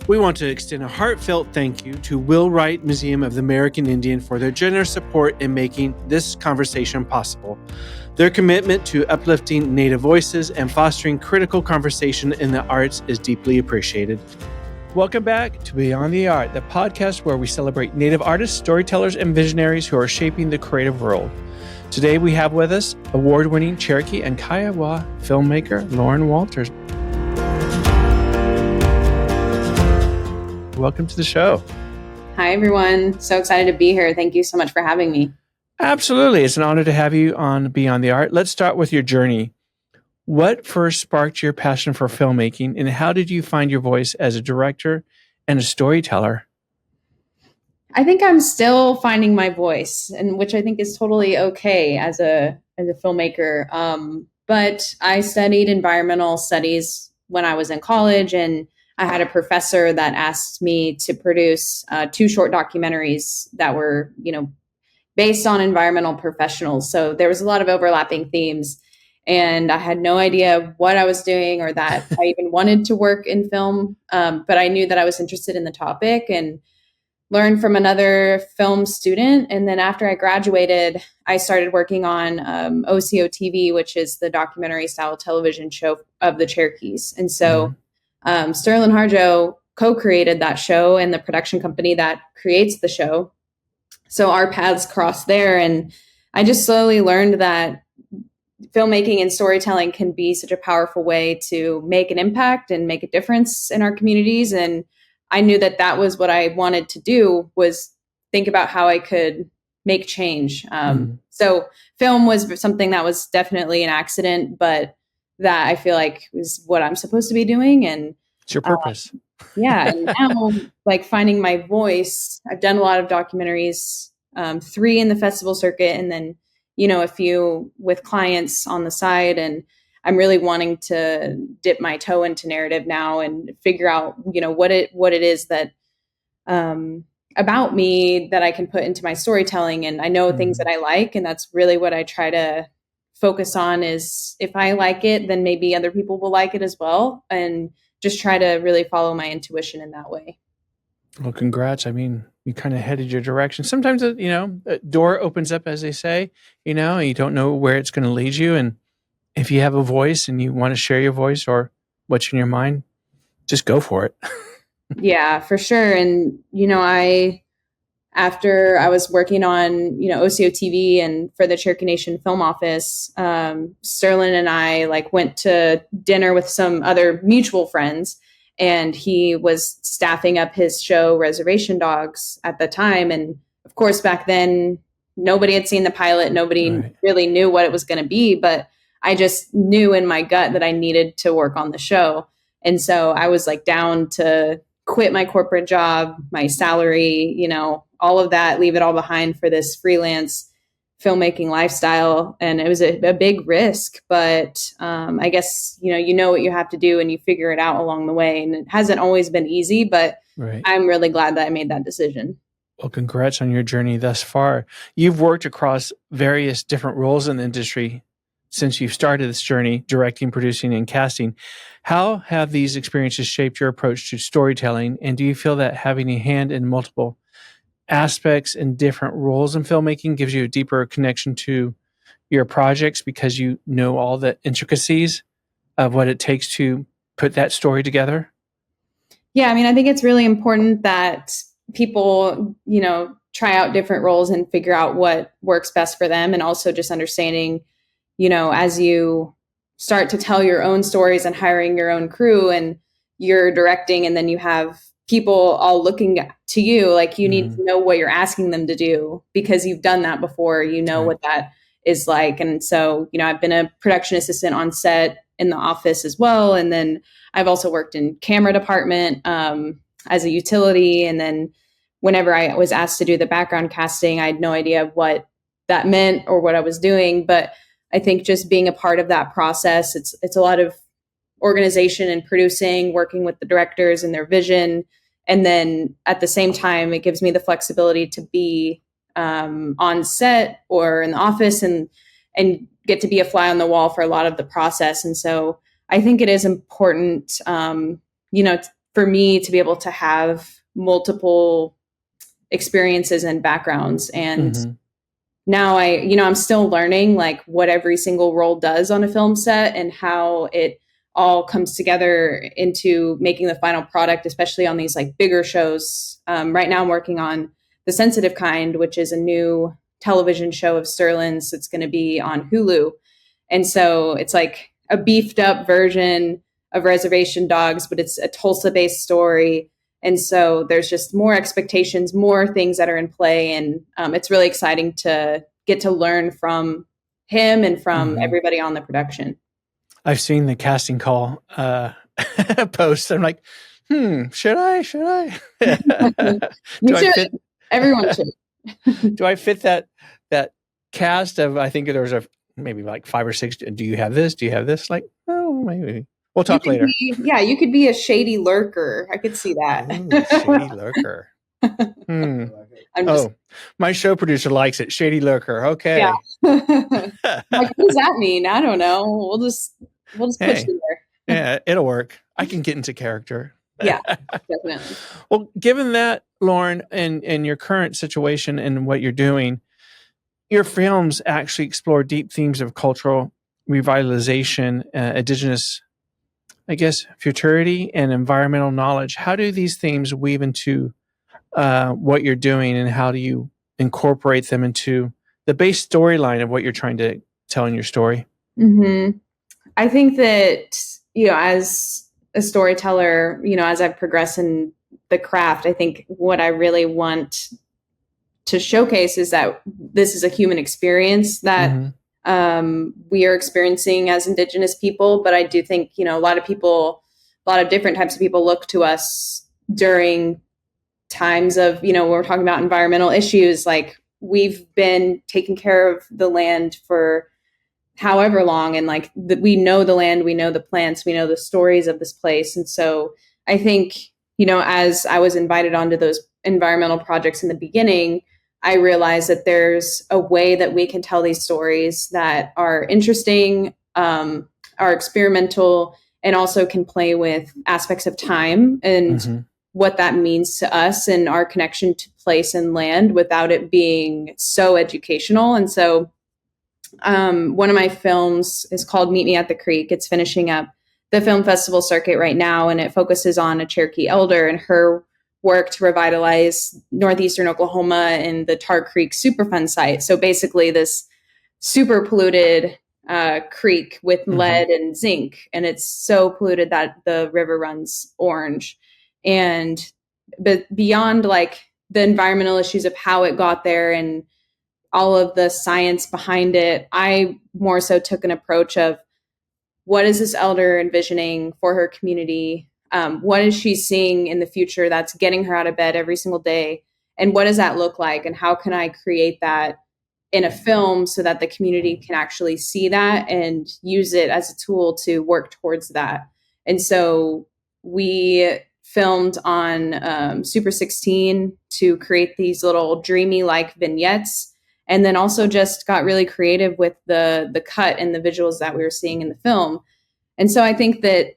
We want to extend a heartfelt thank you to Will Wright Museum of the American Indian for their generous support in making this conversation possible. Their commitment to uplifting Native voices and fostering critical conversation in the arts is deeply appreciated. Welcome back to Beyond the Art, the podcast where we celebrate Native artists, storytellers, and visionaries who are shaping the creative world. Today we have with us award-winning Cherokee and Kiowa filmmaker Loren Waters. Welcome to the show. Hi, everyone. So excited to be here. Thank you so much for having me. Absolutely. It's an honor to have you on Beyond the Art. Let's start with your journey. What first sparked your passion for filmmaking, and how did you find your voice as a director and a storyteller? I think I'm still finding my voice, and which I think is totally okay as a filmmaker. But I studied environmental studies when I was in college, and I had a professor that asked me to produce 2 short documentaries that were, based on environmental professionals. So there was a lot of overlapping themes, and I had no idea what I was doing or that I even wanted to work in film. But I knew that I was interested in the topic and learned from another film student. And then after I graduated, I started working on OCO TV, which is the documentary style television show of the Cherokees. And so Sterling Harjo co-created that show and the production company that creates the show. So our paths crossed there. And I just slowly learned that filmmaking and storytelling can be such a powerful way to make an impact and make a difference in our communities. And I knew that that was what I wanted to do, was think about how I could make change. So film was something that was definitely an accident, but that I feel like is what I'm supposed to be doing. And it's your purpose. And now, like, finding my voice, I've done a lot of documentaries, 3 in the festival circuit, and then, a few with clients on the side. And I'm really wanting to dip my toe into narrative now and figure out, what it is that, about me that I can put into my storytelling. And I know things that I like, and that's really what I try to focus on, is if I like it, then maybe other people will like it as well. And just try to really follow my intuition in that way. Well, congrats. I mean, you kind of headed your direction. Sometimes, a door opens up, as they say, and you don't know where it's going to lead you. And if you have a voice and you want to share your voice or what's in your mind, just go for it. Yeah, for sure. And, after I was working on, OCO TV and for the Cherokee Nation Film Office, Sterling and I went to dinner with some other mutual friends, and he was staffing up his show Reservation Dogs at the time. And of course, back then, nobody had seen the pilot. Nobody really knew what it was going to be, but I just knew in my gut that I needed to work on the show. And so I was down to quit my corporate job, my salary, all of that, leave it all behind for this freelance filmmaking lifestyle. And it was a big risk, but I guess, you know what you have to do and you figure it out along the way. And it hasn't always been easy, but I'm really glad that I made that decision. Well, congrats on your journey thus far. You've worked across various different roles in the industry since you've started this journey, directing, producing, and casting. How have these experiences shaped your approach to storytelling? And do you feel that having a hand in multiple aspects and different roles in filmmaking gives you a deeper connection to your projects because you know all the intricacies of what it takes to put that story together? Yeah, I mean, I think it's really important that people, try out different roles and figure out what works best for them. And also just understanding, as you start to tell your own stories and hiring your own crew and you're directing, and then you have people all looking to you, you need to know what you're asking them to do because you've done that before, what that is like. And so, I've been a production assistant on set in the office as well. And then I've also worked in camera department as a utility. And then whenever I was asked to do the background casting, I had no idea what that meant or what I was doing. But I think just being a part of that process, it's a lot of organization and producing, working with the directors and their vision. And then at the same time, it gives me the flexibility to be on set or in the office and get to be a fly on the wall for a lot of the process. And so I think it is important, for me to be able to have multiple experiences and backgrounds. And now I'm still learning like what every single role does on a film set and how it all comes together into making the final product, especially on these like bigger shows. Right now I'm working on The Sensitive Kind, which is a new television show of Sterling's. It's going to be on Hulu. And so it's like a beefed up version of Reservation Dogs, but it's a Tulsa based story. And so there's just more expectations, more things that are in play. And it's really exciting to get to learn from him and from everybody on the production. I've seen the casting call post. I'm like, should I? You should. Everyone should. Do I fit that cast of, I think there was maybe like 5 or 6. Do you have this? Do you have this? Like, oh, maybe. We'll talk later. You could be a shady lurker. I could see that. Ooh, shady lurker. My show producer likes it. Shady lurker. Okay. Yeah. Like, what does that mean? I don't know. We'll just push you there. Yeah, it'll work. I can get into character. Yeah, definitely. Well, given that, Loren, and your current situation and what you're doing, your films actually explore deep themes of cultural revitalization, Indigenous, I guess, futurity and environmental knowledge. How do these themes weave into what you're doing, and how do you incorporate them into the base storyline of what you're trying to tell in your story? I think that, as a storyteller, as I've progressed in the craft, I think what I really want to showcase is that this is a human experience that we are experiencing as Indigenous people. But I do think, a lot of different types of people look to us during times of, when we're talking about environmental issues, like we've been taking care of the land for however long. And like we know the land, we know the plants, we know the stories of this place. And so I think, as I was invited onto those environmental projects in the beginning, I realized that there's a way that we can tell these stories that are interesting, are experimental, and also can play with aspects of time and what that means to us and our connection to place and land without it being so educational. And so one of my films is called Meet Me at the Creek. It's finishing up the film festival circuit right now, and it focuses on a Cherokee elder and her work to revitalize northeastern Oklahoma and the Tar Creek Superfund site. So basically this super polluted creek with lead and zinc, and it's so polluted that the river runs orange. But beyond like the environmental issues of how it got there and all of the science behind it, I more so took an approach of what is this elder envisioning for her community? What is she seeing in the future that's getting her out of bed every single day? And what does that look like? And how can I create that in a film so that the community can actually see that and use it as a tool to work towards that? And so we filmed on Super 16 to create these little dreamy like vignettes, and then also just got really creative with the cut and the visuals that we were seeing in the film. And so I think that,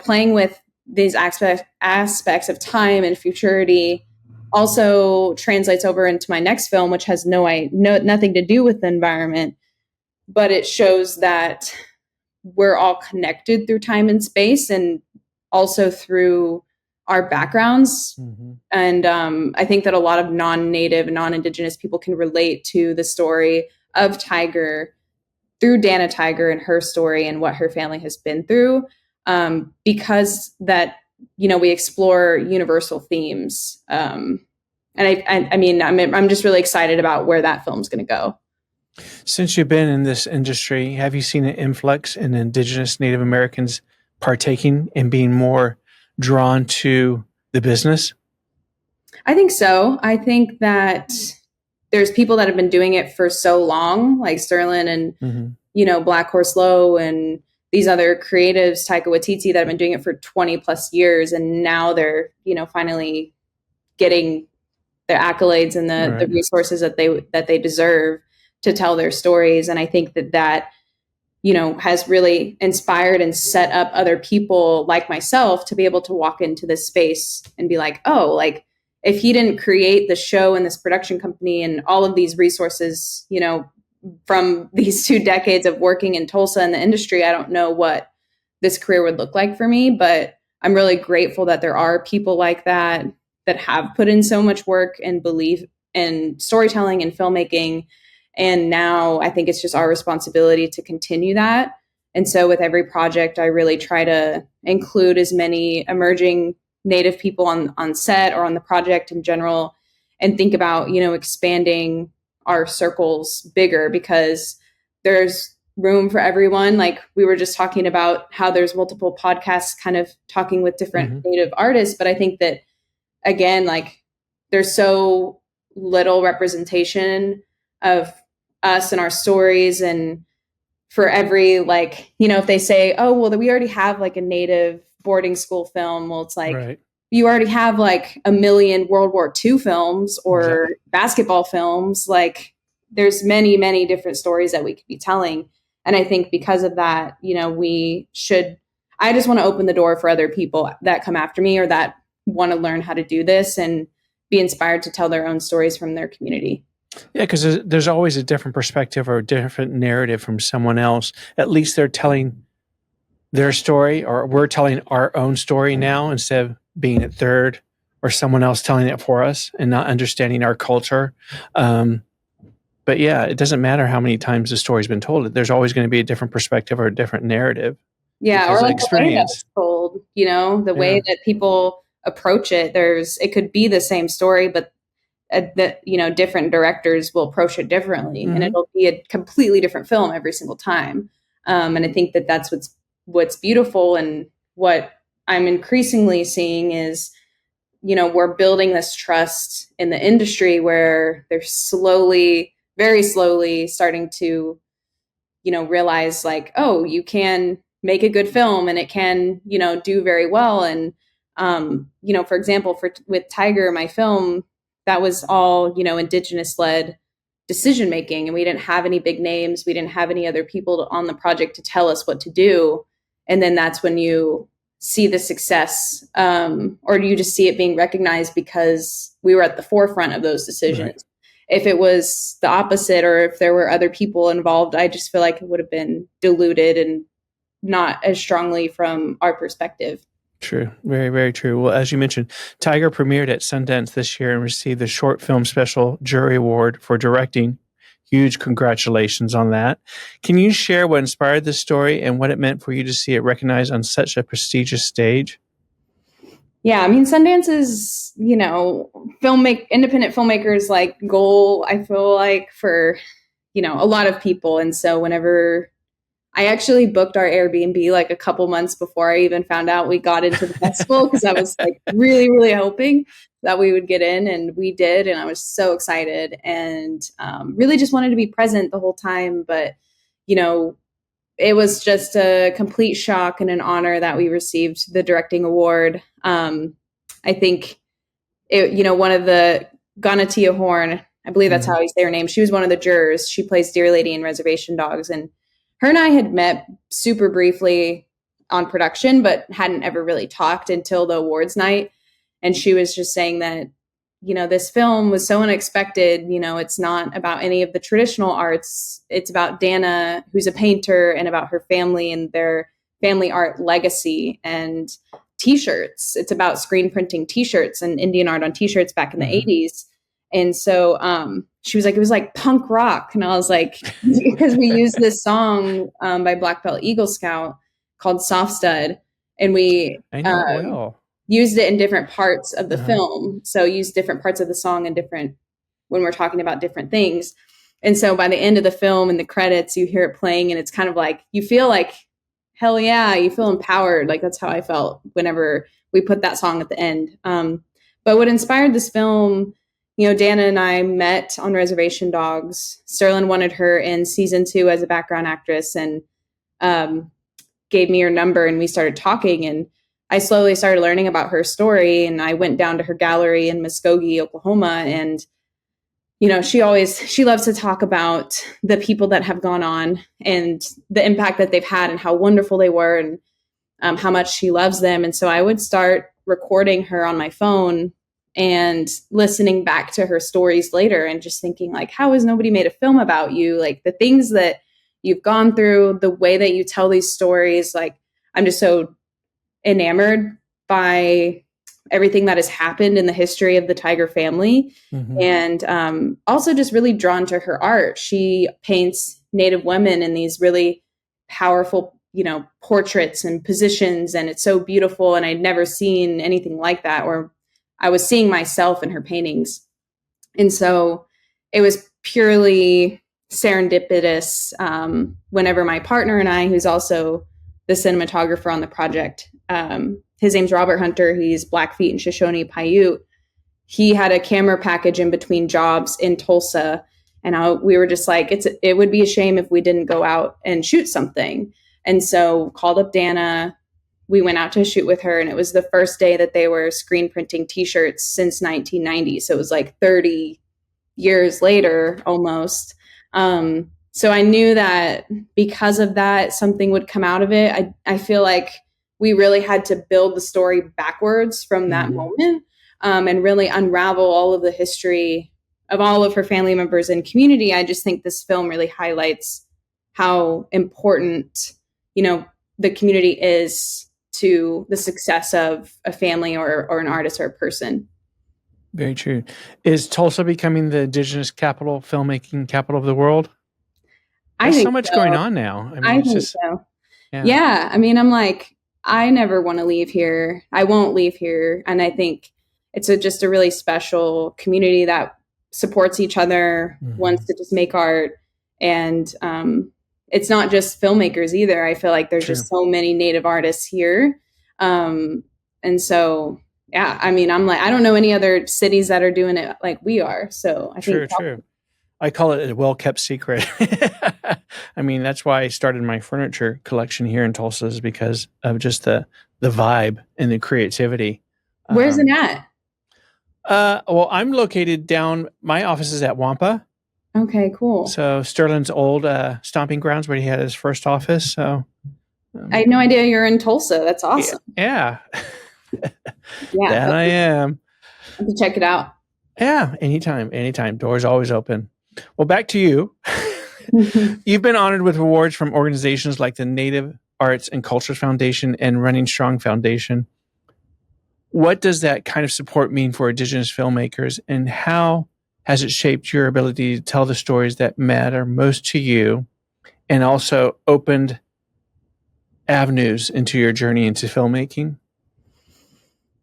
playing with these aspects of time and futurity also translates over into my next film, which has nothing to do with the environment, but it shows that we're all connected through time and space, and also through our backgrounds. And I think that a lot of non-native and non-Indigenous people can relate to the story of Tiger through Dana Tiger and her story and what her family has been through, because that, we explore universal themes. And I'm just really excited about where that film's going to go. Since you've been in this industry, have you seen an influx in Indigenous Native Americans partaking and being more drawn to the business? I think so. I think that there's people that have been doing it for so long, like Sterling and, Black Horse Low and these other creatives, Taika Waititi, that have been doing it for 20 plus years. And now they're, finally getting their accolades and the resources that they deserve to tell their stories. And I think that has really inspired and set up other people like myself to be able to walk into this space and be like, oh, like if he didn't create the show and this production company and all of these resources, from these 2 decades of working in Tulsa in the industry, I don't know what this career would look like for me. But I'm really grateful that there are people like that have put in so much work and believe in storytelling and filmmaking. And now I think it's just our responsibility to continue that. And so with every project, I really try to include as many emerging Native people on set or on the project in general, and think about, expanding our circles bigger, because there's room for everyone. Like we were just talking about how there's multiple podcasts kind of talking with different Native artists. But I think that, again, like there's so little representation of us and our stories. And for every, like, if they say, oh, well, we already have like a Native boarding school film. Well, it's like, you already have like a million World War II films or basketball films. Like there's many, many different stories that we could be telling. And I think because of that, I just want to open the door for other people that come after me or that want to learn how to do this and be inspired to tell their own stories from their community. Yeah, because there's always a different perspective or a different narrative from someone else. At least they're telling their story, or we're telling our own story now instead of being at third or someone else telling it for us and not understanding our culture. But yeah, it doesn't matter how many times the story's been told. There's always going to be a different perspective or a different narrative. Yeah, or like experience. The way that's told, the way that people approach it. It could be the same story, but different directors will approach it differently, and it'll be a completely different film every single time. And I think that that's what's beautiful, and what I'm increasingly seeing is, we're building this trust in the industry where they're slowly, very slowly starting to, realize like, oh, you can make a good film and it can, do very well. And, for example, with Tiger, my film, that was all, Indigenous led decision making. And we didn't have any big names. We didn't have any other people on the project to tell us what to do. And then that's when you see the success, or do you just see it being recognized because we were at the forefront of those decisions? Right. If it was the opposite, or if there were other people involved, I just feel like it would have been diluted and not as strongly from our perspective. True. Very, very true. Well, as you mentioned, Tiger premiered at Sundance this year and received the Short Film Special Jury Award for directing. Huge congratulations on that. Can you share what inspired this story and what it meant for you to see it recognized on such a prestigious stage? Yeah, I mean, Sundance is, independent filmmakers like goal, I feel like, for, a lot of people. And so whenever I actually booked our Airbnb like a couple months before I even found out we got into the festival, because I was like really, really hoping that we would get in, and we did. And I was so excited and really just wanted to be present the whole time. But, it was just a complete shock and an honor that we received the directing award. I think one of the Ganatia Horn, I believe that's how you say her name. She was one of the jurors. She plays Dear Lady in Reservation Dogs, and her and I had met super briefly on production, but hadn't ever really talked until the awards night. And she was just saying that, this film was so unexpected. It's not about any of the traditional arts. It's about Dana, who's a painter, and about her family and their family art legacy and t-shirts. It's about screen printing t-shirts and Indian art on t-shirts back in the 80s. And so she was like, it was like punk rock. And I was like, because we used this song by Black Belt Eagle Scout called Soft Stud. And we used it in different parts of the film. So used different parts of the song and when we're talking about different things. And so by the end of the film and the credits, you hear it playing, and it's kind of like, you feel like, hell yeah, you feel empowered. Like that's how I felt whenever we put that song at the end. But what inspired this film, Dana and I met on Reservation Dogs. Sterling wanted her in season 2 as a background actress, and gave me her number, and we started talking, and I slowly started learning about her story. And I went down to her gallery in Muskogee, Oklahoma, and she loves to talk about the people that have gone on and the impact that they've had and how wonderful they were, and how much she loves them. And so I would start recording her on my phone and listening back to her stories later and just thinking, like, how has nobody made a film about you? Like, the things that you've gone through, the way that you tell these stories, like, I'm just so enamored by everything that has happened in the history of the Tiger family. And also just really drawn to her art. She paints Native women in these really powerful, portraits and positions, and it's so beautiful. And I'd never seen anything like that, or I was seeing myself in her paintings. And so it was purely serendipitous whenever my partner and I, who's also the cinematographer on the project, his name's Robert Hunter, he's Blackfeet and Shoshone Paiute. He had a camera package in between jobs in Tulsa. And we were just like, it would be a shame if we didn't go out and shoot something. And so called up Dana. We went out to shoot with her, and it was the first day that they were screen printing t-shirts since 1990. So it was like 30 years later almost. So I knew that because of that, something would come out of it. I feel like we really had to build the story backwards from that moment, and really unravel all of the history of all of her family members and community. I just think this film really highlights how important, the community is to the success of a family or an artist or a person. Very true. Is Tulsa becoming the Indigenous capital, filmmaking capital of the world? There's so much going on now. I think so. Yeah. I mean, I'm like, I never want to leave here. I won't leave here. And I think it's just a really special community that supports each other, wants to just make art. And it's not just filmmakers either. I feel like there's just so many Native artists here. And so, yeah, I mean, I'm like, I don't know any other cities that are doing it like we are. So I think true. I call it a well-kept secret. I mean, that's why I started my furniture collection here in Tulsa, is because of just the vibe and the creativity. Where's it at? Well, I'm located down, my office is at Wampa. Okay, cool. So Sterling's old stomping grounds where he had his first office. So I had no idea you're in Tulsa. That's awesome. Yeah. That I am. I have to check it out. Yeah, anytime. Doors always open. Well, back to you. You've been honored with awards from organizations like the Native Arts and Cultures Foundation and Running Strong Foundation. What does that kind of support mean for Indigenous filmmakers, and how has it shaped your ability to tell the stories that matter most to you, and also opened avenues into your journey into filmmaking?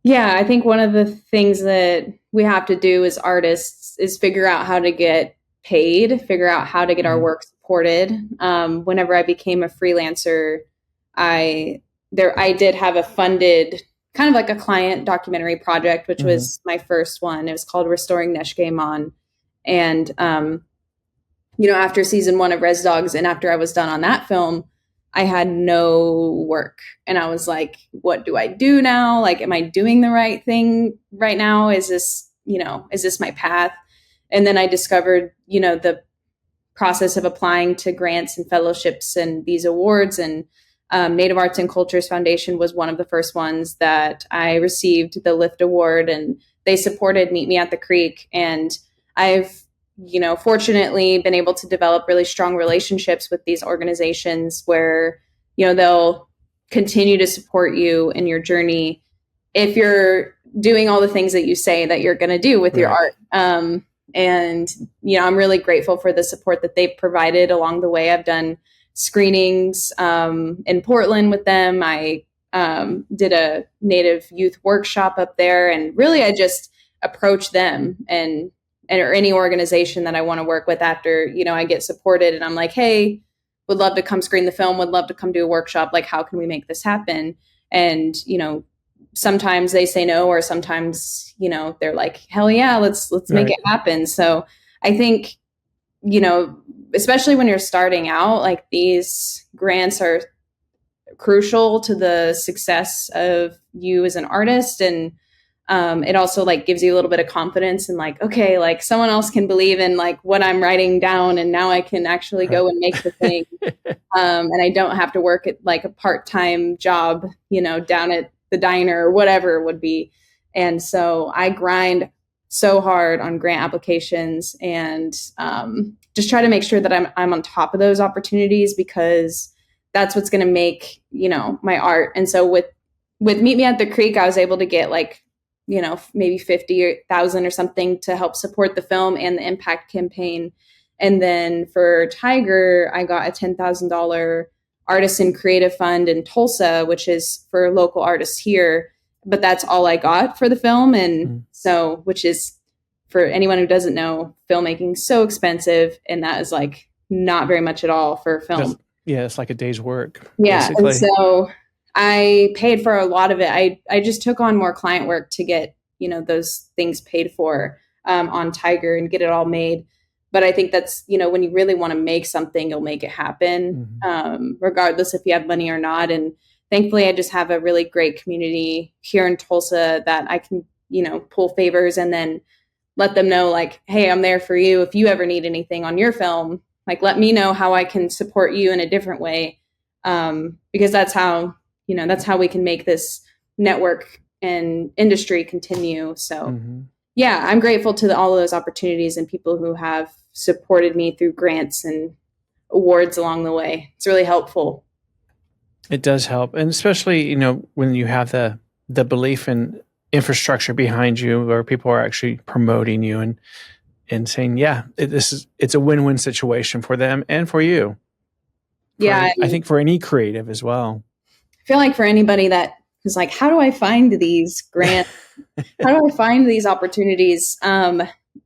Yeah, I think one of the things that we have to do as artists is figure out how to get paid, figure out how to get our work supported. Whenever I became a freelancer, I did have a funded kind of like a client documentary project, which was my first one. It was called Restoring Neshkemon. And, after season 1 of Res Dogs, and after I was done on that film, I had no work. And I was like, what do I do now? Like, am I doing the right thing right now? Is this my path? And then I discovered, the process of applying to grants and fellowships and these awards. And Native Arts and Cultures Foundation was one of the first ones that I received the LIFT award, and they supported Meet Me at the Creek. And I've, fortunately been able to develop really strong relationships with these organizations where, they'll continue to support you in your journey if you're doing all the things that you say that you're going to do with your art. And, I'm really grateful for the support that they've provided along the way. I've done screenings in Portland with them. I did a Native youth workshop up there, and really I just approach them or any organization that I want to work with after, I get supported, and I'm like, hey, would love to come screen the film, would love to come do a workshop. Like, how can we make this happen? And, sometimes they say no, or sometimes, they're like, hell yeah, let's make it happen. So I think, especially when you're starting out, like, these grants are crucial to the success of you as an artist. And It also like gives you a little bit of confidence and like, okay, like someone else can believe in like what I'm writing down, and now I can actually go and make the thing. And I don't have to work at like a part-time job, down at the diner or whatever it would be. And so I grind so hard on grant applications and just try to make sure that I'm on top of those opportunities, because that's what's going to make, my art. And so with Meet Me at the Creek, I was able to get like, maybe 50,000 or something to help support the film and the impact campaign. And then for Tiger, I got a $10,000 artisan creative fund in Tulsa, which is for local artists here. But that's all I got for the film. And so, which is, for anyone who doesn't know, filmmaking so expensive. And that is like not very much at all for a film. It's like a day's work. Yeah. Basically. And so I paid for a lot of it. I just took on more client work to get, those things paid for on Tiger and get it all made. But I think that's, when you really want to make something, you'll make it happen, regardless if you have money or not. And thankfully, I just have a really great community here in Tulsa that I can, pull favors and then let them know like, hey, I'm there for you. If you ever need anything on your film, like, let me know how I can support you in a different way. Because that's how we can make this network and industry continue. So yeah, I'm grateful to all of those opportunities and people who have supported me through grants and awards along the way. It's really helpful. It does help. And especially, when you have the belief in infrastructure behind you, where people are actually promoting you and saying, it's a win-win situation for them and for you. I think for any creative as well. I feel like for anybody that is like, how do I find these grants? How do I find these opportunities?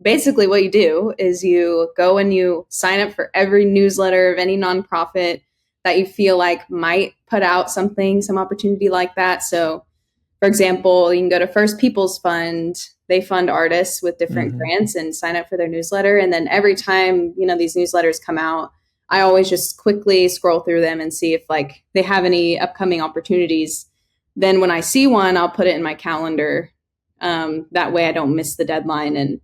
Basically what you do is you go and you sign up for every newsletter of any nonprofit that you feel like might put out some opportunity like that. So for example, you can go to First People's Fund. They fund artists with different grants and sign up for their newsletter. And then every time, these newsletters come out, I always just quickly scroll through them and see if like they have any upcoming opportunities. Then when I see one, I'll put it in my calendar. That way I don't miss the deadline. And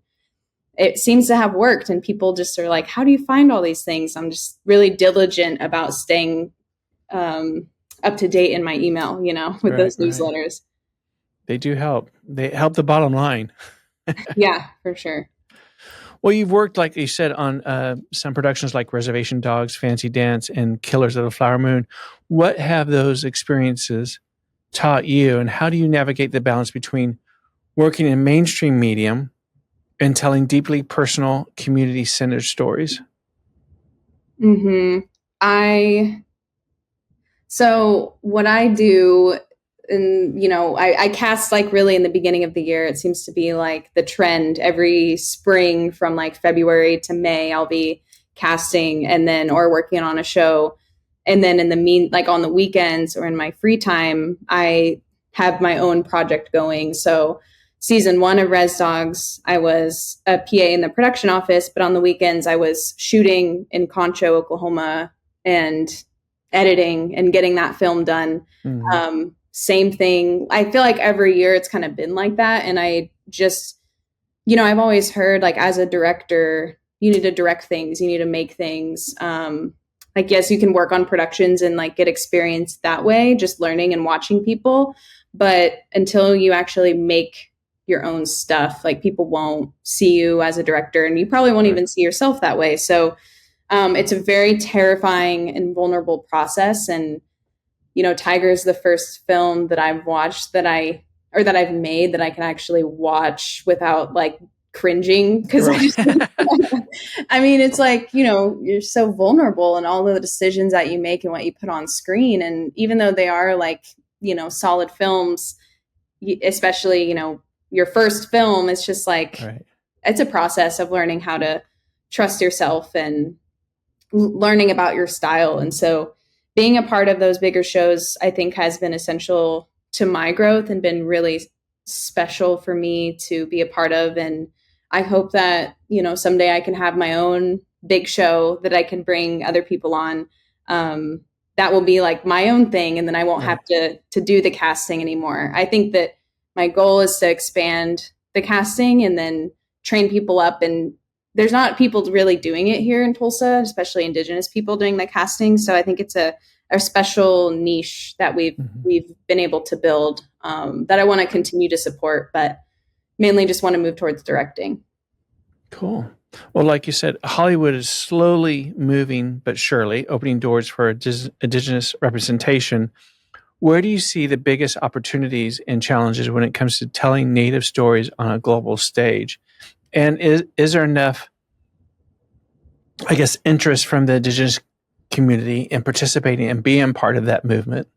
it seems to have worked. And people just are like, how do you find all these things? I'm just really diligent about staying up to date in my email, with those newsletters. They do help. They help the bottom line. Yeah, for sure. Well, you've worked, like you said, on some productions like Reservation Dogs, Fancy Dance, and Killers of the Flower Moon. What have those experiences taught you, and how do you navigate the balance between working in mainstream medium and telling deeply personal, community-centered stories? So what I do, and I cast like really in the beginning of the year. It seems to be like the trend every spring from like February to May, I'll be casting or working on a show. And then like on the weekends or in my free time, I have my own project going. So season 1 of Res Dogs, I was a PA in the production office, but on the weekends I was shooting in Concho, Oklahoma, and editing and getting that film done. Same thing. I feel like every year it's kind of been like that. And I just, I've always heard like as a director, you need to direct things, you need to make things. Like, yes, you can work on productions and like get experience that way, just learning and watching people. But until you actually make your own stuff, like people won't see you as a director, and you probably won't even see yourself that way. So it's a very terrifying and vulnerable process. And Tiger is the first film that I've watched that I've made that I can actually watch without like cringing. Cause I mean, it's like, you're so vulnerable in all the decisions that you make and what you put on screen. And even though they are like, solid films, especially, your first film, it's just like, it's a process of learning how to trust yourself and learning about your style. And so being a part of those bigger shows, I think, has been essential to my growth and been really special for me to be a part of. And I hope that, someday I can have my own big show that I can bring other people on. That will be like my own thing. And then I won't have to do the casting anymore. I think that my goal is to expand the casting and then train people up. And there's not people really doing it here in Tulsa, especially Indigenous people doing the casting. So I think it's a special niche that we've been able to build, that I want to continue to support, but mainly just want to move towards directing. Cool. Well, like you said, Hollywood is slowly moving, but surely opening doors for Indigenous representation. Where do you see the biggest opportunities and challenges when it comes to telling Native stories on a global stage? And is there enough, I guess, interest from the Indigenous community in participating and being part of that movement?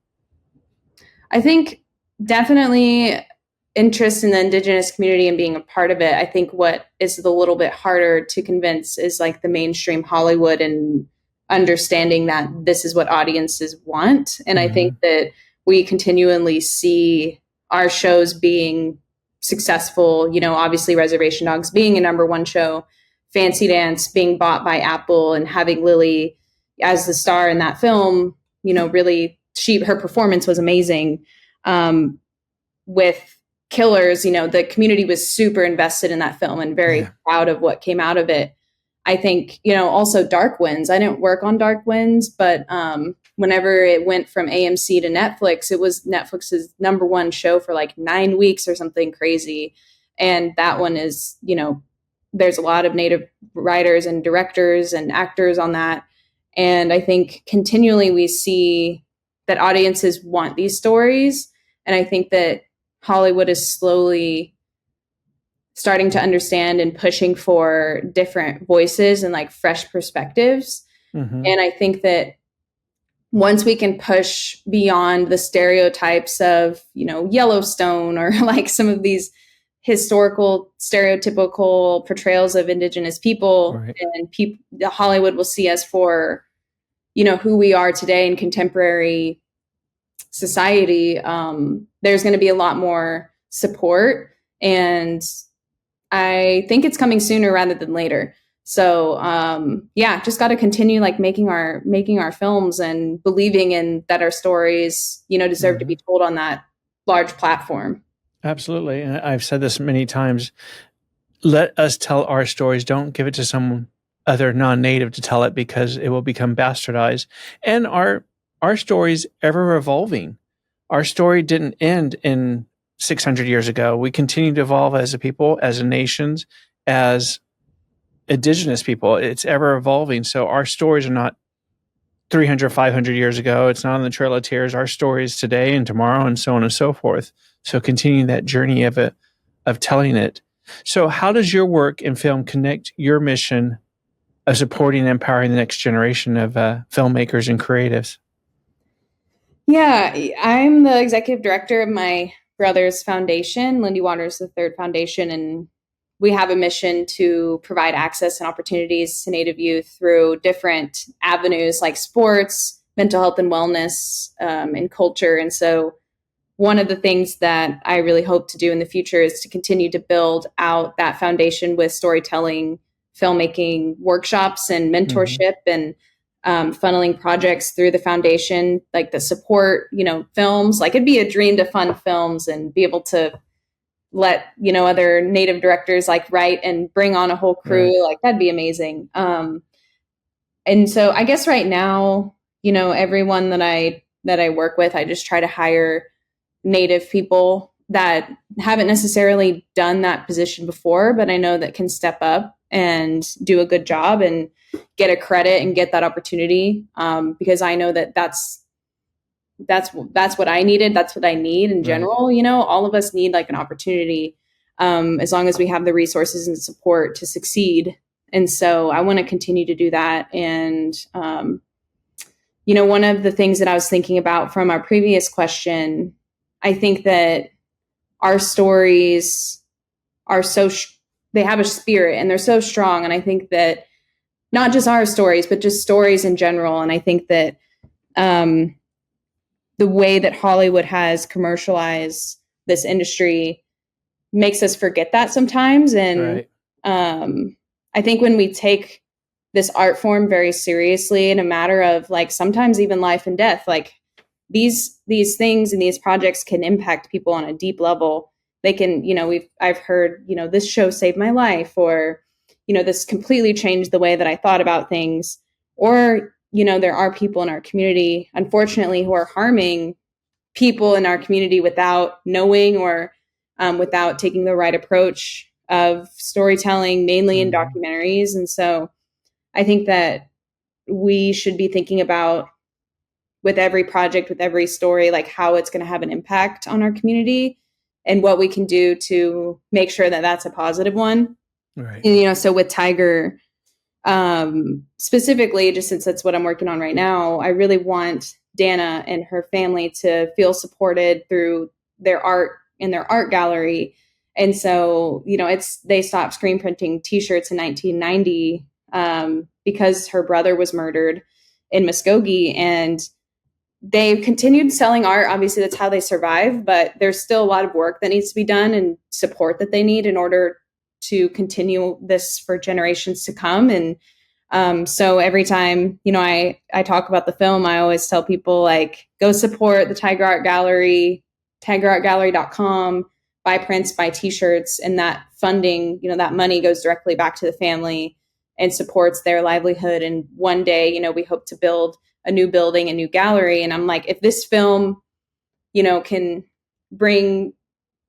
I think definitely interest in the Indigenous community and being a part of it. I think what is a little bit harder to convince is like the mainstream Hollywood and understanding that this is what audiences want. And I think that we continually see our shows being successful, obviously Reservation Dogs being a #1 show, Fancy Dance being bought by Apple, and having Lily as the star in that film, really her performance was amazing. With Killers, the community was super invested in that film and very proud of what came out of it. I think, also Dark Winds. I didn't work on Dark Winds, but whenever it went from AMC to Netflix, it was Netflix's #1 show for like 9 weeks or something crazy. And that one is, there's a lot of Native writers and directors and actors on that. And I think continually we see that audiences want these stories. And I think that Hollywood is slowly starting to understand and pushing for different voices and like fresh perspectives. And I think that once we can push beyond the stereotypes of, Yellowstone or like some of these historical stereotypical portrayals of Indigenous people, and Hollywood will see us for, who we are today in contemporary society, there's going to be a lot more support, and I think it's coming sooner rather than later. So just got to continue like making our films and believing in that our stories, deserve to be told on that large platform. Absolutely. And I've said this many times. Let us tell our stories. Don't give it to someone other non-native to tell it, because it will become bastardized. And our story's ever evolving. Our story didn't end in 600 years ago. We continue to evolve as a people, as a nation, as Indigenous people. It's ever evolving. So our stories are not 300, 500 years ago. It's not on the Trail of Tears. Our stories today and tomorrow, and so on and so forth. So continuing that journey of telling it. So how does your work in film connect your mission of supporting and empowering the next generation of filmmakers and creatives? Yeah, I'm the executive director of my brother's foundation, Loren Waters III Foundation, and we have a mission to provide access and opportunities to Native youth through different avenues like sports, mental health and wellness, and culture. And so one of the things that I really hope to do in the future is to continue to build out that foundation with storytelling, filmmaking workshops and mentorship, and funneling projects through the foundation, like the support, films. Like it'd be a dream to fund films and be able to let, other Native directors like write and bring on a whole crew. Like that'd be amazing. And so I guess right now, everyone that I work with, I just try to hire Native people that haven't necessarily done that position before, but I know that can step up and do a good job and get a credit and get that opportunity. Because I know that that's what I needed. That's what I need in general. All of us need like an opportunity, as long as we have the resources and support to succeed. And so I want to continue to do that. And, one of the things that I was thinking about from our previous question, I think that our stories are they have a spirit and they're so strong. And I think that not just our stories, but just stories in general. And I think that the way that Hollywood has commercialized this industry makes us forget that sometimes. And I think when we take this art form very seriously in a matter of like sometimes even life and death, like these things and these projects can impact people on a deep level. they can, I've heard, this show saved my life, or, this completely changed the way that I thought about things. Or, there are people in our community, unfortunately, who are harming people in our community without knowing, or without taking the right approach of storytelling, mainly in documentaries. And so I think that we should be thinking about, with every project, with every story, like how it's going to have an impact on our community and what we can do to make sure that that's a positive one. Right. And, so with Tiger, specifically, just since that's what I'm working on right now, I really want Dana and her family to feel supported through their art in their art gallery. And so, they stopped screen printing t-shirts in 1990 because her brother was murdered in Muskogee, and they've continued selling art. Obviously, that's how they survive, but there's still a lot of work that needs to be done and support that they need in order to continue this for generations to come. And so every time, I talk about the film, I always tell people, like, go support the Tiger Art Gallery, tigerartgallery.com, buy prints, buy t-shirts, and that funding, that money goes directly back to the family and supports their livelihood. And one day, we hope to build a new building, a new gallery. And I'm like, if this film, can bring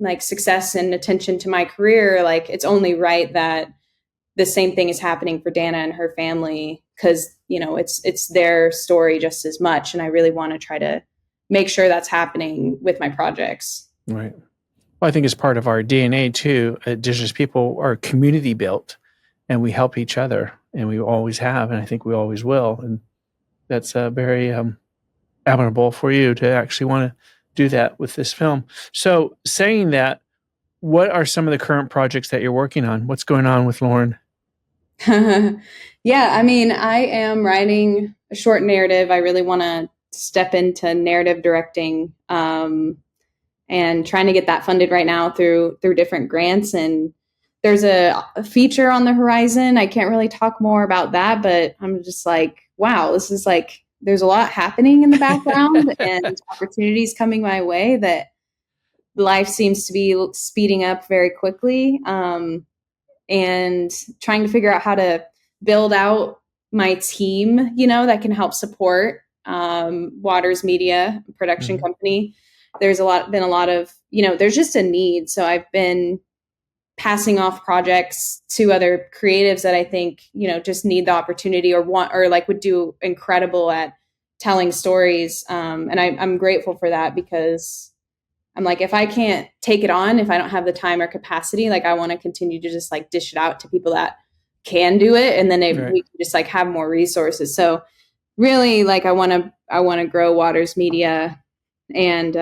like success and attention to my career, like, it's only right that the same thing is happening for Dana and her family, because, it's their story just as much. And I really want to try to make sure that's happening with my projects. Right. Well, I think it's part of our DNA too. Indigenous people are community built, and we help each other, and we always have, and I think we always will. And that's very admirable for you to actually want to do that with this film. So, saying that, what are some of the current projects that you're working on? What's going on with Loren? Yeah, I mean, I am writing a short narrative. I really want to step into narrative directing, and trying to get that funded right now through different grants. And there's a feature on the horizon. I can't really talk more about that, but I'm just like, wow, this is like, there's a lot happening in the background and opportunities coming my way that life seems to be speeding up very quickly. And trying to figure out how to build out my team, that can help support Waters Media production company. There's been a lot of, there's just a need. So I've been passing off projects to other creatives that I think, just need the opportunity or want, or like would do incredible at telling stories. And I'm grateful for that, because I'm like, if I can't take it on, if I don't have the time or capacity, like, I want to continue to just like dish it out to people that can do it. And then we can just like have more resources. So really, like, I want to grow Waters Media, and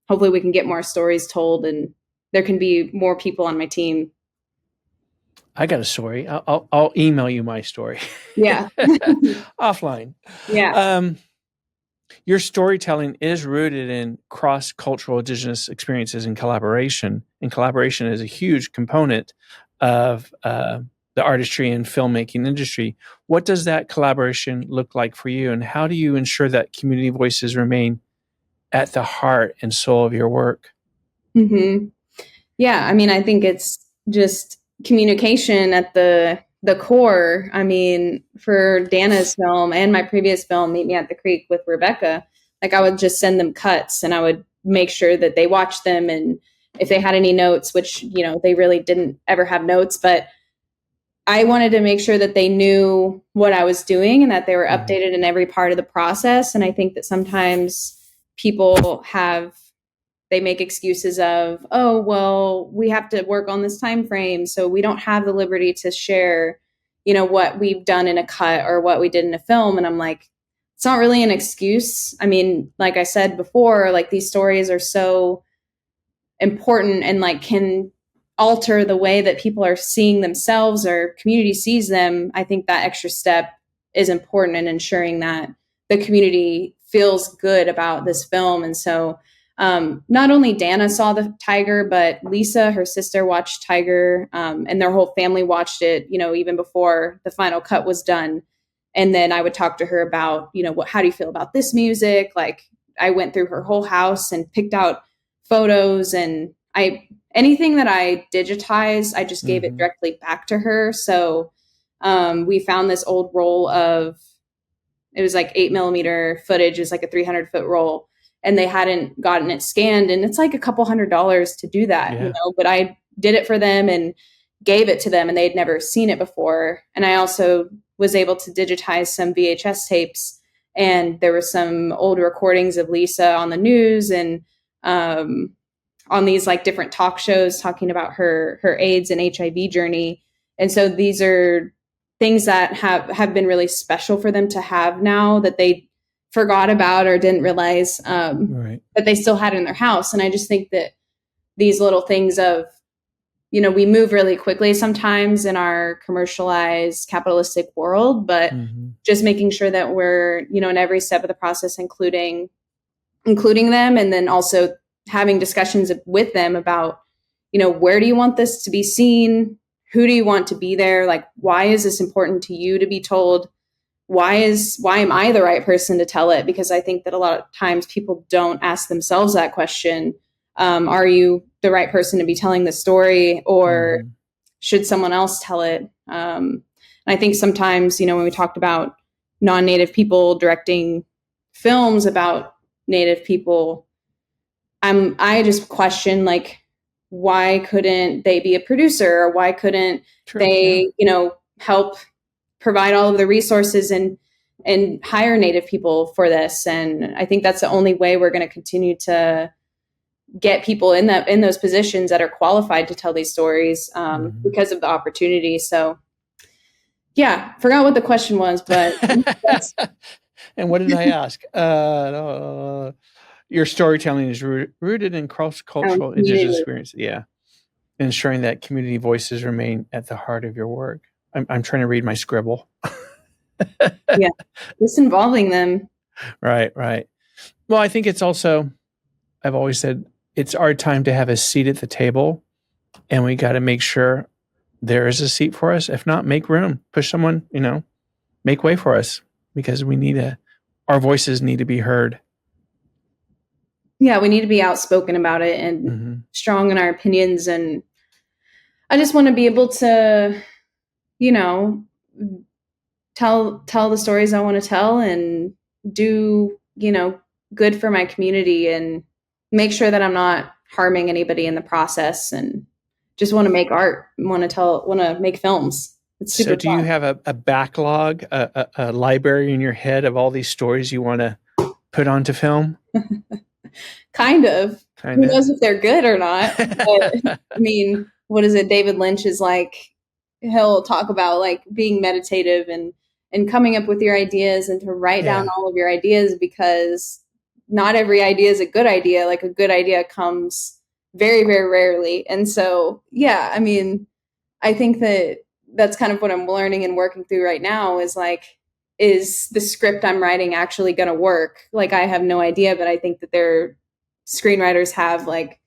hopefully we can get more stories told, and there can be more people on my team. I got a story. I'll email you my story. Yeah. Offline. Yeah. Your storytelling is rooted in cross-cultural Indigenous experiences and collaboration. And collaboration is a huge component of the artistry and filmmaking industry. What does that collaboration look like for you? And how do you ensure that community voices remain at the heart and soul of your work? Mm-hmm. Yeah. I mean, I think it's just communication at the core. I mean, for Dana's film and my previous film, Meet Me at the Creek with Rebecca, like, I would just send them cuts, and I would make sure that they watched them. And if they had any notes, which, they really didn't ever have notes, but I wanted to make sure that they knew what I was doing and that they were updated in every part of the process. And I think that sometimes people they make excuses of, oh, well, we have to work on this time frame, so we don't have the liberty to share, what we've done in a cut or what we did in a film. And I'm like, it's not really an excuse. I mean, like I said before, like, these stories are so important and like can alter the way that people are seeing themselves or community sees them. I think that extra step is important in ensuring that the community feels good about this film. And so not only Dana saw the Tiger, but Lisa, her sister, watched Tiger, and their whole family watched it, even before the final cut was done. And then I would talk to her about, how do you feel about this music? Like, I went through her whole house and picked out photos, and I anything that I digitized, I just gave it directly back to her. So we found this old roll of, it was like 8mm footage, is like a 300-foot roll, and they hadn't gotten it scanned, and it's like a couple $100 to do that, you know, but I did it for them and gave it to them, and they'd never seen it before. And I also was able to digitize some VHS tapes, and there were some old recordings of Lisa on the news and on these like different talk shows talking about her AIDS and HIV journey. And so these are things that have been really special for them to have now, that they forgot about or didn't realize that they still had in their house. And I just think that these little things of, you know, we move really quickly sometimes in our commercialized capitalistic world, but just making sure that we're, you know, in every step of the process, including them, and then also having discussions with them about, you know, where do you want this to be seen? Who do you want to be there? Like, why is this important to you to be told? Why am I the right person to tell it? Because I think that a lot of times people don't ask themselves that question. Are you the right person to be telling the story, or should someone else tell it? And I think sometimes, you know, when we talked about non-Native people directing films about Native people, I just question, like, why couldn't they be a producer, or why couldn't they, you know, help provide all of the resources and hire Native people for this? And I think that's the only way we're going to continue to get people in those positions that are qualified to tell these stories, because of the opportunity. So yeah, forgot what the question was, but and what did I ask? Your storytelling is rooted in cross-cultural Indigenous experience. Yeah. Ensuring that community voices remain at the heart of your work. I'm trying to read my scribble. Yeah. Just involving them. Right. Well, I think it's also, I've always said, it's our time to have a seat at the table, and we got to make sure there is a seat for us. If not, make room, push someone, you know, make way for us, because our voices need to be heard. Yeah, we need to be outspoken about it and strong in our opinions. And I just want to be able to, you know, tell the stories I want to tell, and do, you know, good for my community, and make sure that I'm not harming anybody in the process, and just want to make art, want to make films. It's super So do fun. you have a backlog, a library in your head of all these stories you want to put onto film? Kind of. Who knows if they're good or not? But, I mean, what is it? David Lynch is like, he'll talk about like being meditative and coming up with your ideas, and to write down all of your ideas, because not every idea is a good idea. Like, a good idea comes very, very rarely. And so, yeah, I mean, I think that that's kind of what I'm learning and working through right now, is like, is the script I'm writing actually going to work? Like, I have no idea, but I think that screenwriters have like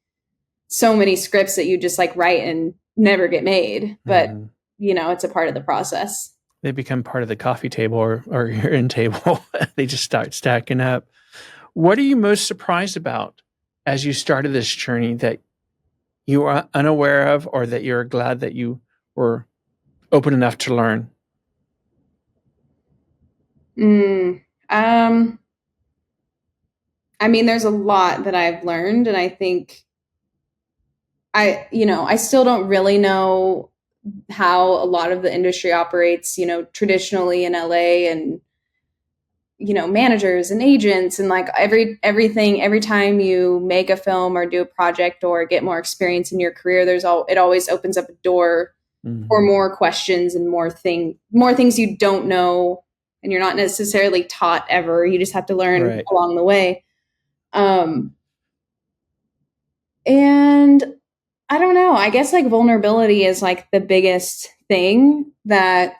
so many scripts that you just like write and never get made. But, you know, it's a part of the process. They become part of the coffee table or your end table. They just start stacking up. What are you most surprised about as you started this journey that you are unaware of, or that you're glad that you were open enough to learn? I mean, there's a lot that I've learned, and I think I still don't really know how a lot of the industry operates, you know, traditionally in LA, and, you know, managers and agents, and like everything, every time you make a film or do a project or get more experience in your career, it always opens up a door for more questions and more things you don't know, and you're not necessarily taught ever. You just have to learn along the way. And I don't know, I guess like vulnerability is like the biggest thing, that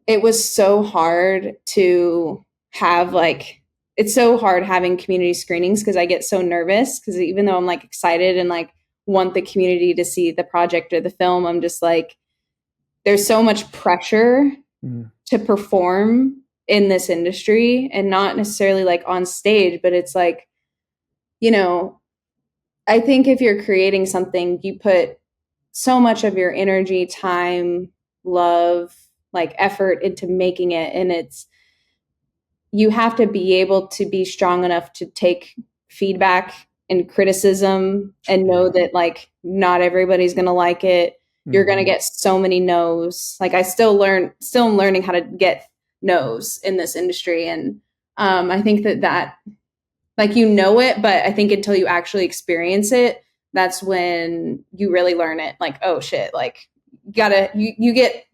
it was so hard to have, like, it's so hard having community screenings, because I get so nervous, because even though I'm like excited and like want the community to see the project or the film, I'm just like, there's so much pressure to perform in this industry, and not necessarily like on stage, but it's like, you know, I think if you're creating something, you put so much of your energy, time, love, like effort into making it. And you have to be able to be strong enough to take feedback and criticism and know that like not everybody's going to like it. You're going to get so many no's. Like I still am learning how to get no's in this industry. And I think that like, you know it, but I think until you actually experience it, that's when you really learn it. Like, oh shit, like you get,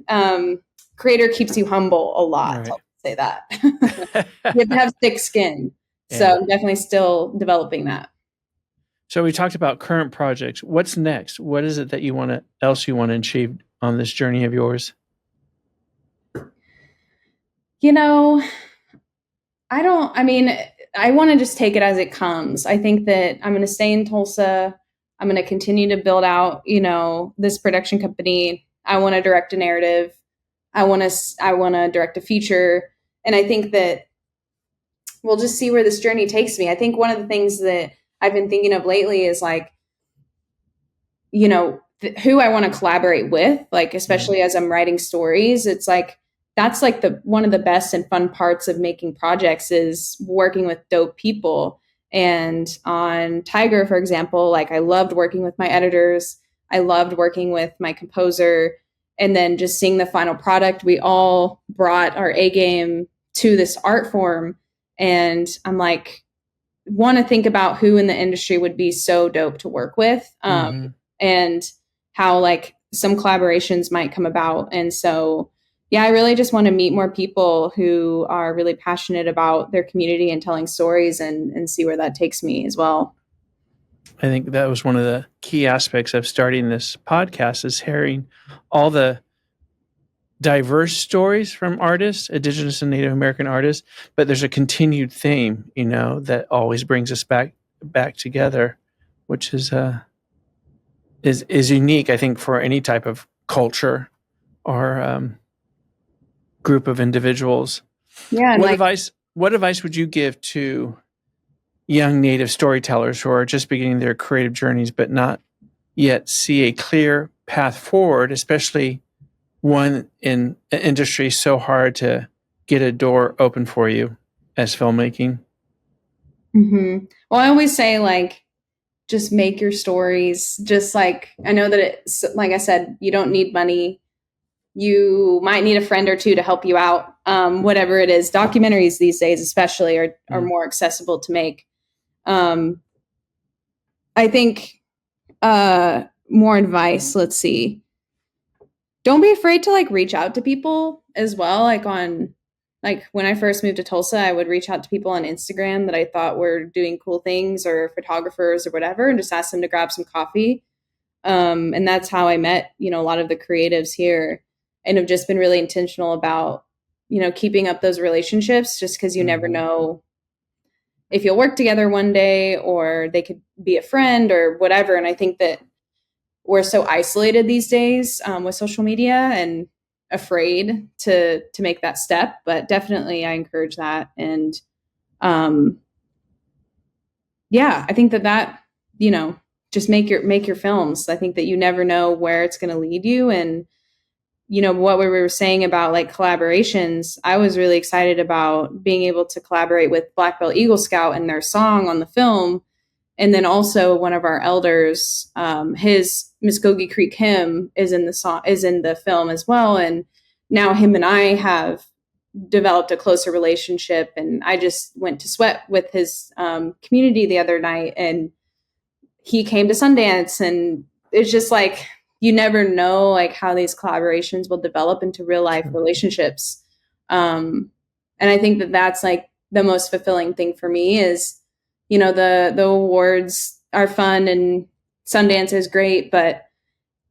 creator keeps you humble a lot. Right. I'll say that. You have to have thick skin. So I'm definitely still developing that. So we talked about current projects. What's next? What is it that you want to achieve on this journey of yours? I want to just take it as it comes. I think that I'm going to stay in Tulsa. I'm going to continue to build out, this production company. I want to direct a narrative. I want to direct a feature. And I think that we'll just see where this journey takes me. I think one of the things that I've been thinking of lately is like, who I want to collaborate with, like, especially as I'm writing stories. It's like, that's like one of the best and fun parts of making projects is working with dope people. And on Tiger, for example, like I loved working with my editors. I loved working with my composer, and then just seeing the final product. We all brought our A game to this art form. And I'm like, want to think about who in the industry would be so dope to work with. And how like some collaborations might come about. And so, yeah, I really just want to meet more people who are really passionate about their community and telling stories, and see where that takes me as well. I think that was one of the key aspects of starting this podcast, is hearing all the diverse stories from artists, Indigenous and Native American artists, but there's a continued theme, that always brings us back together, which is unique, I think, for any type of culture or group of individuals. Yeah. What advice would you give to young Native storytellers who are just beginning their creative journeys, but not yet see a clear path forward, especially one in an industry so hard to get a door open for you as filmmaking? Well, I always say, like, just make your stories. Just like, I know that it's, like I said, you don't need money. You might need a friend or two to help you out. Whatever it is, documentaries these days especially are more accessible to make. I think more advice, let's see. Don't be afraid to like reach out to people as well. Like when I first moved to Tulsa, I would reach out to people on Instagram that I thought were doing cool things, or photographers or whatever, and just ask them to grab some coffee. And that's how I met, a lot of the creatives here, and have just been really intentional about, keeping up those relationships, just because you never know if you'll work together one day, or they could be a friend or whatever. And I think that we're so isolated these days with social media, and afraid to make that step. But definitely I encourage that. And yeah, I think that just make your films. I think that you never know where it's going to lead you. And what we were saying about like collaborations, I was really excited about being able to collaborate with Black Belt Eagle Scout and their song on the film. And then also one of our elders, his Muskogee Creek hymn is in the film as well. And now him and I have developed a closer relationship. And I just went to Sweat with his community the other night, and he came to Sundance. And it's just like, you never know like how these collaborations will develop into real life relationships. And I think that that's like the most fulfilling thing for me is, the awards are fun and Sundance is great, but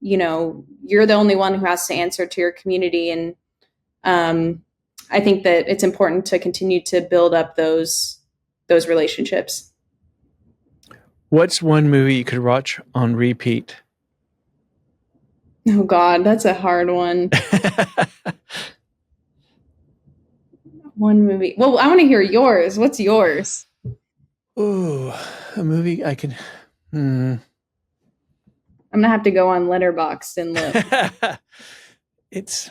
you're the only one who has to answer to your community. And I think that it's important to continue to build up those relationships. What's one movie you could watch on repeat? Oh God, that's a hard one. One movie. Well, I want to hear yours. What's yours? Ooh, a movie I can Hmm. I'm gonna have to go on Letterboxd and look. It's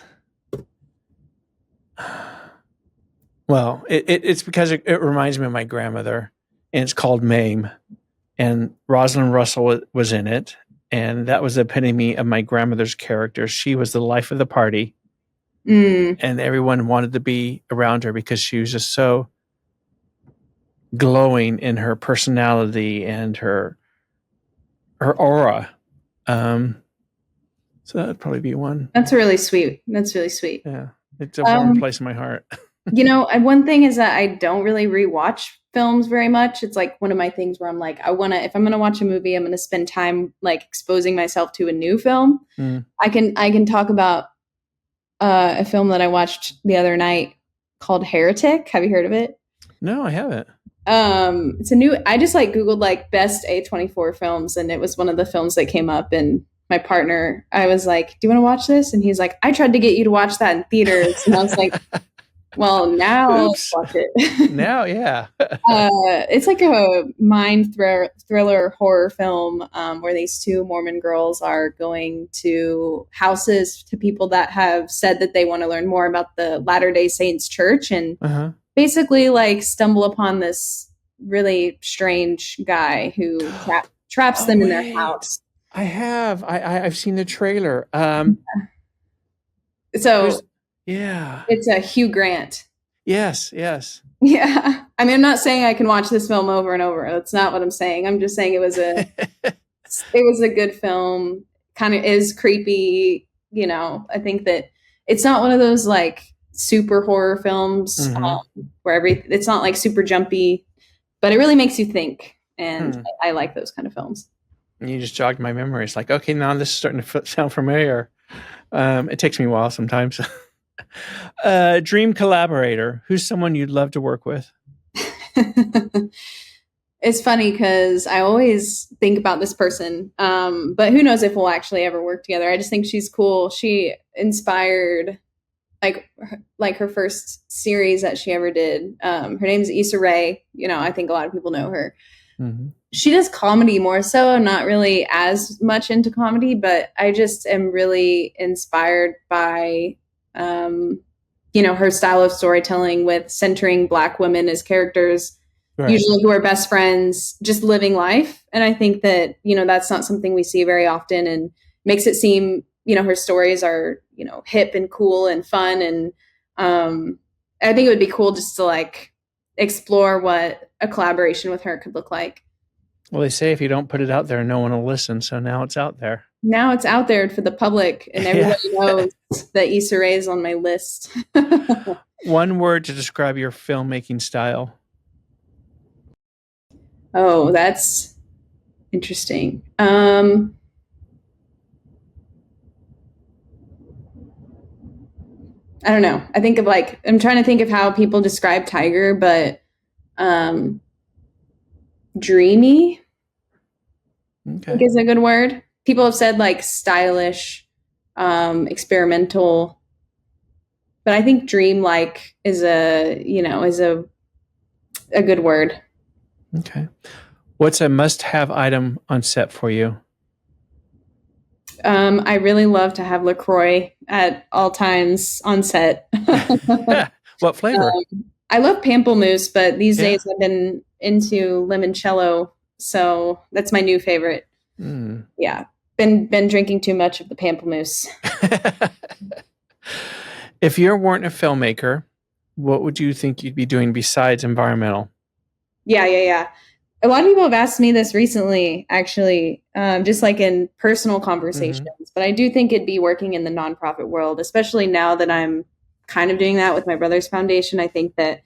it's because it reminds me of my grandmother, and it's called Mame, and Rosalind Russell was in it, and that was the epitome of my grandmother's character. She was the life of the party, and everyone wanted to be around her because she was just so glowing in her personality and her aura. So that'd probably be one. That's really sweet. That's really sweet. Yeah, it's a warm place in my heart. One thing is that I don't really rewatch films very much. It's like one of my things where I'm like, if I'm gonna watch a movie, I'm gonna spend time like exposing myself to a new film. I can talk about a film that I watched the other night called Heretic. Have you heard of it? No, I haven't. It's a new. I just like Googled like best A24 films, and it was one of the films that came up. And my partner, I was like, "Do you want to watch this?" And he's like, "I tried to get you to watch that in theaters," and I was like, "Well, now let's watch it." Now, yeah. It's like a mind thriller horror film where these two Mormon girls are going to houses to people that have said that they want to learn more about the Latter-day Saints Church, and basically like stumble upon this really strange guy who traps them in their house. I have. I've seen the trailer. So yeah, it's a Hugh Grant. Yes. Yeah. I mean, I'm not saying I can watch this film over and over. That's not what I'm saying. I'm just saying it was a good film. Kind of is creepy. I think that it's not one of those like super horror films where it's not like super jumpy, but it really makes you think. And I like those kind of films. You just jogged my memory. It's like, okay, now this is starting to sound familiar. It takes me a while sometimes. Dream collaborator. Who's someone you'd love to work with? It's funny because I always think about this person, but who knows if we'll actually ever work together. I just think she's cool. She inspired like her first series that she ever did. Her name's Issa Rae. I think a lot of people know her. She does comedy more so, not really as much into comedy, but I just am really inspired by her style of storytelling with centering Black women as characters, usually who are best friends, just living life. And I think that, that's not something we see very often, and makes it seem, her stories are, hip and cool and fun. And I think it would be cool just to like explore what a collaboration with her could look like. Well, they say if you don't put it out there, no one will listen. So now it's out there. Now it's out there for the public, and everybody knows that Issa Rae is on my list. One word to describe your filmmaking style. Oh, that's interesting. I don't know. I think of I'm trying to think of how people describe Tiger, but dreamy, I think is a good word. People have said like stylish, experimental, but I think dreamlike is a good word. Okay. What's a must-have item on set for you? I really love to have LaCroix at all times on set. What flavor? I love pamplemousse, but these days I've been into limoncello, so that's my new favorite. Yeah, been drinking too much of the pamplemousse. If you weren't a filmmaker, what would you think you'd be doing besides environmental? Yeah. A lot of people have asked me this recently, actually, just like in personal conversations. But I do think it'd be working in the nonprofit world, especially now that I'm kind of doing that with my brother's foundation. I think that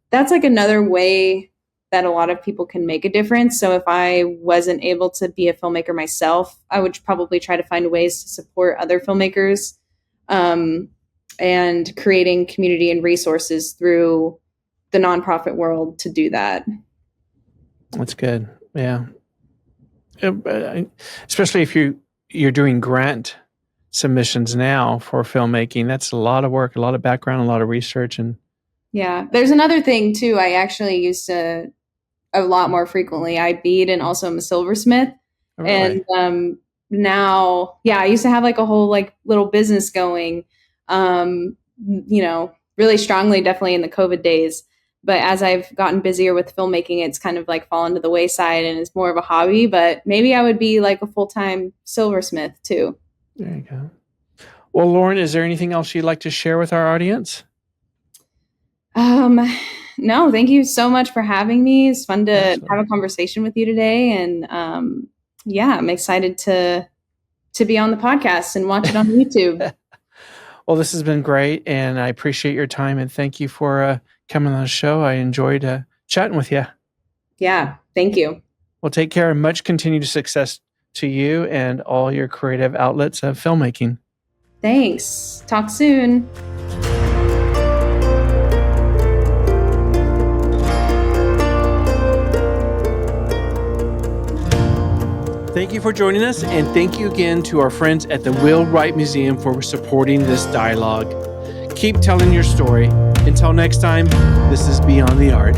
that's like another way that a lot of people can make a difference. So if I wasn't able to be a filmmaker myself, I would probably try to find ways to support other filmmakers, and creating community and resources through the nonprofit world to do that. That's good. Yeah. Especially if you're doing grant submissions now for filmmaking, that's a lot of work, a lot of background, a lot of research. And yeah, there's another thing too. I actually used to a lot more frequently. I bead and also I'm a silversmith. Oh, really? And now, yeah, I used to have like a whole like little business going, really strongly, definitely in the COVID days. But as I've gotten busier with filmmaking, it's kind of like fallen to the wayside and it's more of a hobby. But maybe I would be like a full-time silversmith too. There you go. Well, Loren, is there anything else you'd like to share with our audience? No, thank you so much for having me. It's fun to Absolutely. have a conversation with you today. And I'm excited to be on the podcast and watch it on YouTube. Well, this has been great, and I appreciate your time, and thank you for coming on the show. I enjoyed chatting with you. Yeah, thank you. Well, take care, and much continued success to you and all your creative outlets of filmmaking. Thanks. Talk soon. Thank you for joining us, and thank you again to our friends at the Will Wright Museum for supporting this dialogue. Keep telling your story. Until next time, this is Beyond the Art.